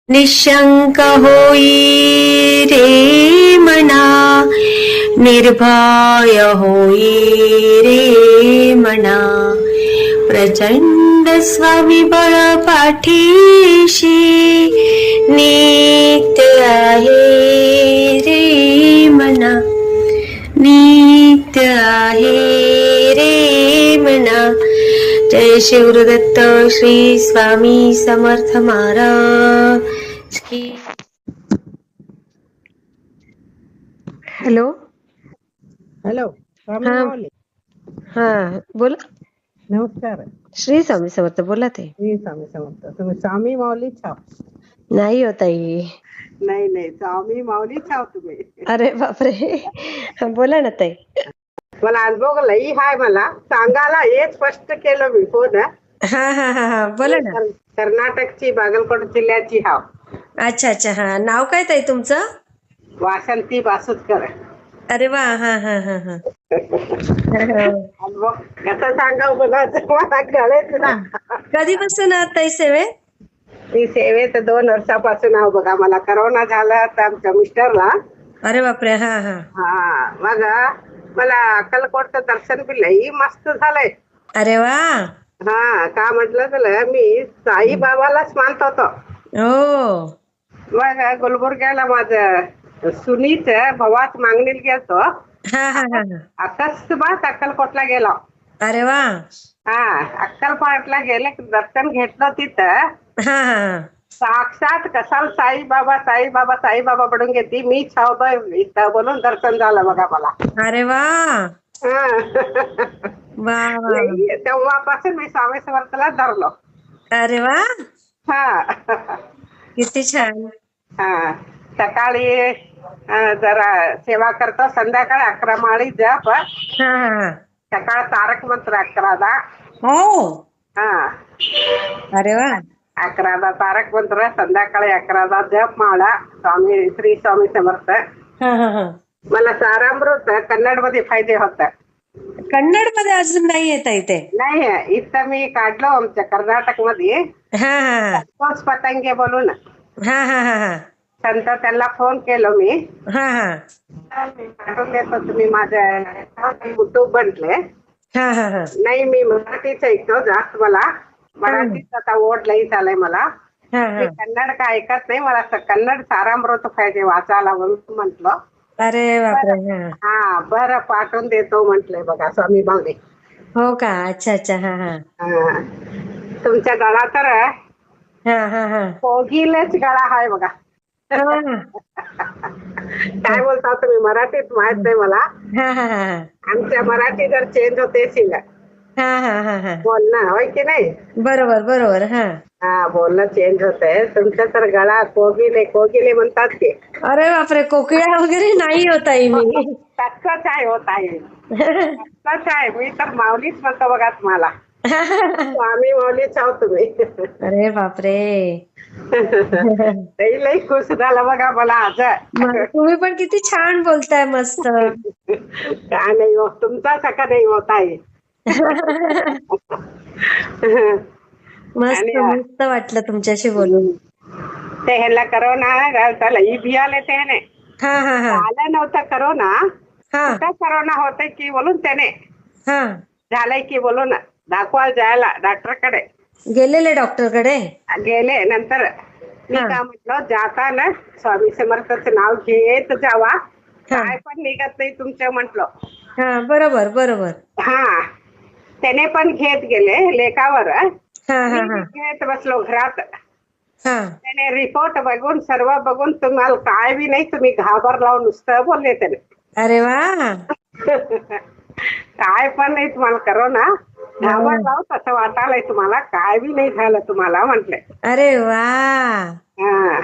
निशंक होई रे मना, निर्भय होई रे मना, प्रचंड स्वविबळ पाठीशी नित्य आहे रे मना, नित्य आहे रे मना. जय शिवदत्त श्री स्वामी समर्थ महाराज की. हॅलो. हॅलो. स्वामी हा माऊली. हा बोला. नमस्कार. श्री स्वामी समर्थ. बोला ते. श्री स्वामी समर्थ. तुम्ही स्वामी माऊली छाप? नाही हो ताई. नाही नाही, स्वामी माऊली छाप तुम्ही. अरे बापरे. बोला ना ताई. मला अनुभव लई हाय, मला सांगायला हे स्पष्ट केलं मी फोन. हा हा हा हा बोला ना. कर्नाटकची बागलकोट जिल्ह्याची हाव. अच्छा अच्छा. हा, नाव काय ताई तुमचं? वासंती बासुतकर. अरे वा. हा हा हा हा. अनुभव कसं सांगाव मला कळेच ना. कधीपासून आहात ताई सेवेत? मी सेवेत 2 वर्षापासून आहो बघा. मला करोना झाला तर आमच्या मिस्टरला. अरे बापरे. हा हा. हा, मग मला अक्कलकोटचं दर्शन बी लई मस्त झालंय. अरे वा. हा, का म्हटलं तर मी साईबाबालाच मानत होतो. हो. मग गुलबर्ग्याला माझं सुनीच भवात मागणीला गेलतो. हा हा हा हा. अकस्मात अक्कलकोटला गेलो. अरे वा. हा, अक्कलकोटला गेले, दर्शन घेतलं तिथं. हा हा हा. साक्षात कसाल साईबाबा साईबाबा साईबाबा पडून घेते मी छावतोय इथं बोलून दर्शन झालं बघा मला. अरे वा. हा. वा वा. तेव्हापासून मी स्वामी समर्थला धरलो. अरे वा. हा. किती छान. हा, सकाळी जरा सेवा करतो, संध्याकाळी 11 माळी जप. हा हा हा. सकाळ तारक मंत्र 11दा. हो. हा, अरे वा. 11दा तारक मंत्र, संध्याकाळी 11दा जप माळा. स्वामी श्री स्वामी समर्थ. हा हा हा. मला सारामृत कन्नड मध्ये फायदे होत. कन्नड मध्ये अजून नाही येत इथे? नाही, इथं मी काढलो आमच्या कर्नाटक मध्ये. हा हा तोच पतंगे बोलून हा हा हा हा संत त्यांना फोन केलो मी. हा हा मी पाठवून देतो, तुम्ही माझ्या युट्यूब म्हटले. हा हा हा. नाही, मी मराठीच ऐकतो जास्त. मला मराठीच आता ओढ लई झालंय मला. हा मी हा. कन्नड का ऐकत नाही. मला कन्नड सारामृत पाहिजे वाचायला म्हणून म्हंटल. अरे बापरे. हा. हा, बरं पाठवून देतो म्हंटलंय बघा स्वामी माऊली. हो का. अच्छा अच्छा. हा हा हा, तुमच्या गळा तर हा हा हा कोगिलेच गळा हाय बघा. हा काय बोलता तुम्ही मराठीत माहित नाही मला. हा हा हा आमच्या मराठी जर चेंज होते शिला हा हा हा हा. बोलणं, होय की नाही? बरोबर बरोबर. हा. हा, बोलणं चेंज होतंय. तुमच्या तर गळा कोगिले कोगिले म्हणतात की. अरे बापरे. कोकिळा वगैरे नाही होत आहे मी. तसंच आहे, होत आहे. तसंच आहे. मी तर माऊलीच म्हणतो बघा तुम्हाला. स्वामी माऊलीच आहो तुम्ही. अरे बापरे. लई खुश झालं बघा मला आज. तुम्ही पण किती छान बोलताय. मस्त. काय नाही हो, तुमचा सका नाही होत आहे. मस्त मस्त वाटलं तुमच्याशी बोलून. ते ह्याला करोना त्याला बियाले त्याने हा हा हा आलं नव्हतं करोना. हा कुठं करोना होतंय की बोलून त्याने हा. झालंय की बोलून दाखवायला जायला डॉक्टरकडे गेलेले डॉक्टरकडे? गेले. नंतर मी हा. काय म्हटलं, जाताना स्वामी समर्थाचं नाव घेत जावा, हा काय पण निघत नाही तुमचं म्हटलं. हा. बरोबर बरोबर. हा, त्याने पण घेत गेले लेखावर. हा हा मी हा घेत बसलो घरात. हा. त्याने रिपोर्ट बघून सर्व बघून तुम्हाला काय बी नाही, तुम्ही घाबरलाव नुसतं बोलले त्याने. अरे वा. काय पण नाही तुम्हाला करोना, घाबरलाव तसं वाटायलंय तुम्हाला, काय बी नाही झालं तुम्हाला म्हटले. अरे वा. हा,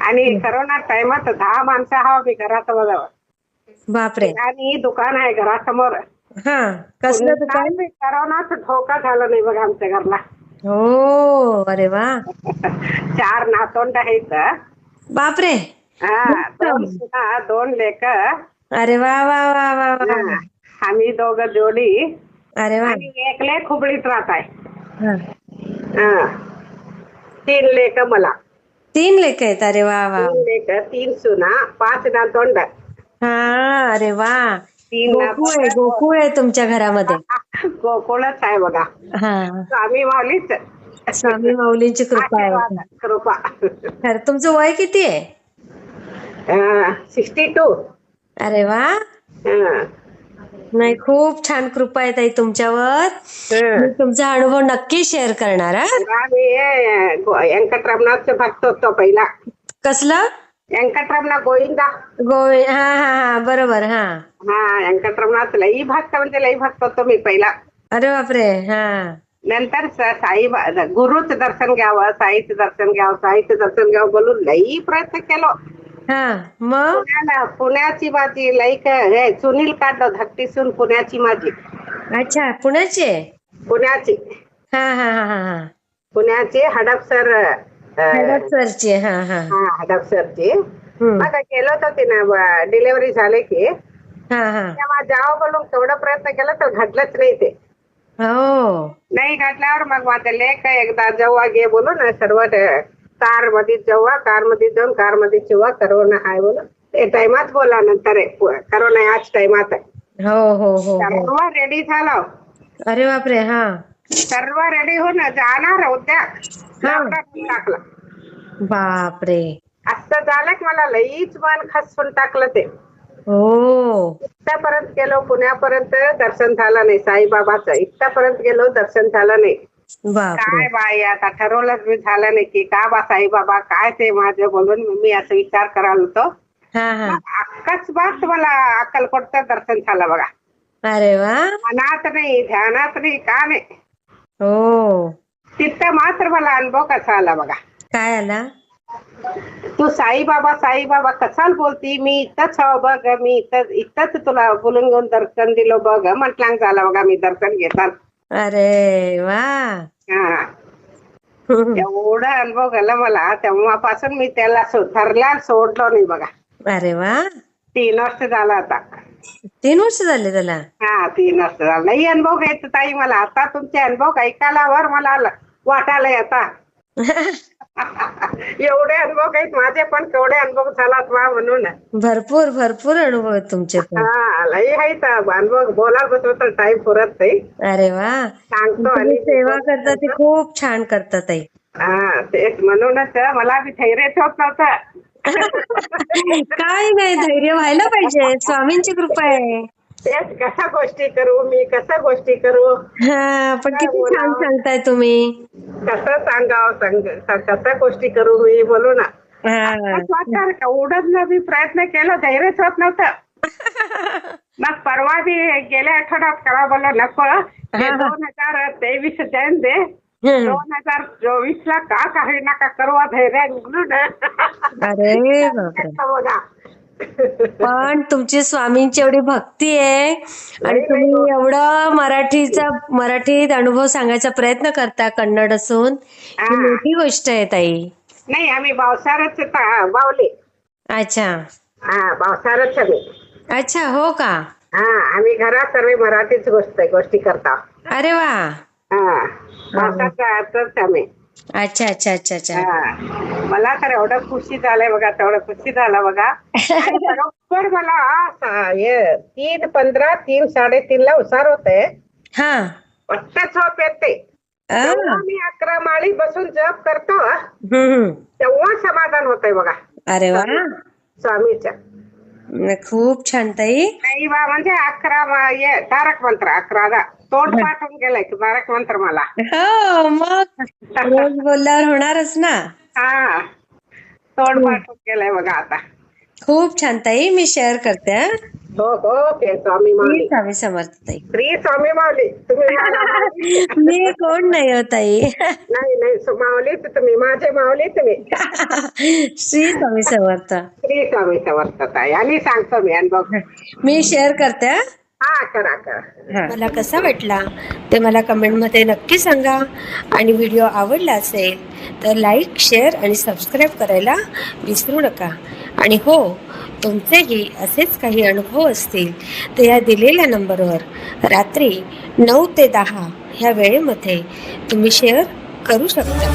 आणि करोना टाइमात 10 माणसं हा मी घरात बघावं. बापरे. आणि दुकान आहे घरासमोर. हा. कसलं दुकान? करोनाच धोका झाला नाही बघा आमच्या घरला. हो. अरे वा. 4 नातोंड आहेत. बापरे. हा, 2 सुना 2 लेक. अरे वा वा वा वा वा. आम्ही 2 जोडी. अरे वा. आणि एक लेक हुबळीत राहत आहे. हा. हा, 3 लेक मला. 3 लेक आहेत. अरे वा वा. 3 लेक 3 सुना 5 नातवंड. हा. अरे वा. 3 गोकुळ आहे, गोकुळ आहे तुमच्या घरामध्ये. गोकुळच आहे बघा. हा. स्वामी माऊलीच स्वामी माऊलींची कृपा आशीर्वाद आहे. कृपा. खरं तुमचं वय किती आहे? 62. अरे वा. नाही, खूप छान कृपा आहे ताई तुमच्यावर. मी तुमचा अनुभव नक्की शेअर करणार. हा. मी व्यंकटरमणाचं भक्त होतो पहिला. कसलं? व्यंकटरमणा गोविंदा. गोवे हा हा हा बरोबर. हा. व्यंकटरमणाच लई भक्त म्हणजे लई भक्त होतो मी पहिला. अरे बापरे. हा. नंतर साई गुरुच दर्शन घ्यावं, साईचं दर्शन घ्यावं, साईचं दर्शन घ्यावं बोलून लई प्रयत्न केलो. हा. मग पुण्याची माझी लाईक हे सुनील काढलं धाकटीसून पुण्याची माझी. अच्छा, पुण्याचे. पुण्याची हा हा हा हा हा. पुण्याची हडपसर. हडपसरचे. हा हा. हडपसरची. हम्म. मग गेलो तर तिनं डिलिव्हरी झाले की हा हा. तेव्हा जावं बोलून केवढा प्रयत्न केला तर घडलंच नाही ते. हो. नाही घडल्यावर मग माझं लेक एकदा जेव्हा घे बोलून सर्व कार मध्ये जेव्हा कार मध्ये जाऊन कार मध्ये जेव्हा करोना आहे बोलून ते टाइमात बोला नंतर करोना याच टाइमात आहे. हो हो हो हो. सर्व रेडी झालं. अरे बापरे. हा. सर्व रेडी होऊन जाणार उद्या लॉकडाऊन टाकलं. बापरे. असं झालं की मला लईच मन खसून टाकलं ते. हो. इथपर्यंत गेलो, पुण्यापर्यंत दर्शन झालं नाही साईबाबाचं. इथपर्यंत गेलो दर्शन झालं नाही. बापरे. काय बाई आता ठरवलंच मी झालं नाही की का बा साईबाबा काय ते माझं बोलून मी असं विचार करायला होतो. हा हा. अकस्मात मला अक्कलकोटचं दर्शन झालं बघा. अरे वा. मनात नाही, ध्यानात नाही, का नाही. हो. तिथं मात्र मला अनुभव कसा आला बघा. काय आला? तू साईबाबा साईबाबा कसाल बोलती, मी इथंच हो बघ, मी इथंच तुला बोलून घेऊन दर्शन दिलो बघ म्हटलं झालं बघा मी दर्शन घेतात. अरे वा. एवढा अनुभव झाला मला. तेव्हापासून मी त्याला ठरला सोडलो नाही बघा. अरे वा. 3 वर्ष झाला आता. 3 वर्ष झाले त्याला? 3 वर्ष झालं. नाही अनुभव घ्यायचं ताई मला. आता तुमचे अनुभव ऐकायलावर मला वाटायलंय आता. एवढे अनुभव आहेत माझे पण केवढे अनुभव झालात वा म्हणून. भरपूर भरपूर अनुभव आहेत तुमचे पण. लई आहेत अनुभव. बोलायला बसलो तर टाइम पुरत नाही. अरे वा. सांगतो तुम्ही आणि सेवा करता ते खूप छान करतात ताई. तेच म्हणूनच मला बी धैर्यच होत नव्हतं. काय नाही, धैर्य व्हायला पाहिजे. स्वामींची कृपा आहे. तेच कशा गोष्टी करू मी, कशा गोष्टी करू. हा. पण किती छान सांगताय तुम्ही. कसं सांगावं कशा गोष्टी करू मी बोलू ना. एवढंच मी प्रयत्न केला, धैर्यच होत नव्हतं. मग परवा बी गेल्या आठवड्यात करा बोला नको. 2023 जैन दे 2024 ला का काही नका करू धैर्य म्हणून. अरे बापरे. पण तुमची स्वामींची एवढी भक्ती आहे आणि तुम्ही एवढं मराठीत अनुभव सांगायचा प्रयत्न करता कन्नड असून, ही मोठी गोष्ट आहे ताई. नाही आम्ही पावसाळ्याच बावले. अच्छा. पावसाळ्याच आम्ही. अच्छा. हो का. आम्ही घरात सर्व मराठीच गोष्टी करता. अरे वा. पावसाचा अर्थच आम्ही. अच्छा अच्छा अच्छा अच्छा. मला तर एवढं खुशी झालंय बघा, तेवढं खुशी झालं बघा. बरोबर मला 3:15 3:30 ला उसार होते. पट्टा झोप येते. मी 11 माळी बसून जप करतो तेव्हा समाधान होतंय बघा. अरे वा. स्वामीच्या. खूप छान ताई. नाही बा म्हणजे 11 तारक मंत्र 11 तोंड पाठवून गेलाय तारक मंत्र मला. हो मग रोज बोलल्यावर होणारच ना. तोंड पाठवून गेलाय बघा आता. खूप छान ताई. मी शेअर करते. हो हो. स्वामी माऊली. स्वामी समर्थ ताई. श्री स्वामी माऊली. तुम्ही मी कोण नाही हो ताई. नाही माऊलीच तुम्ही, माझे माऊली तुम्ही. श्री स्वामी समर्थ. श्री स्वामी समर्थ ताई. आणि सांगतो मी अनुभव. मी शेअर करते. करा. मला कसा वाटला ते मला कमेंटमध्ये नक्की सांगा. आणि व्हिडिओ आवडला असेल तर लाईक, शेअर आणि सबस्क्राईब करायला विसरू नका. आणि हो, तुमचेही असेच काही अनुभव असतील तर या दिलेल्या नंबरवर रात्री 9 ते 10 ह्या वेळेमध्ये तुम्ही शेअर करू शकता.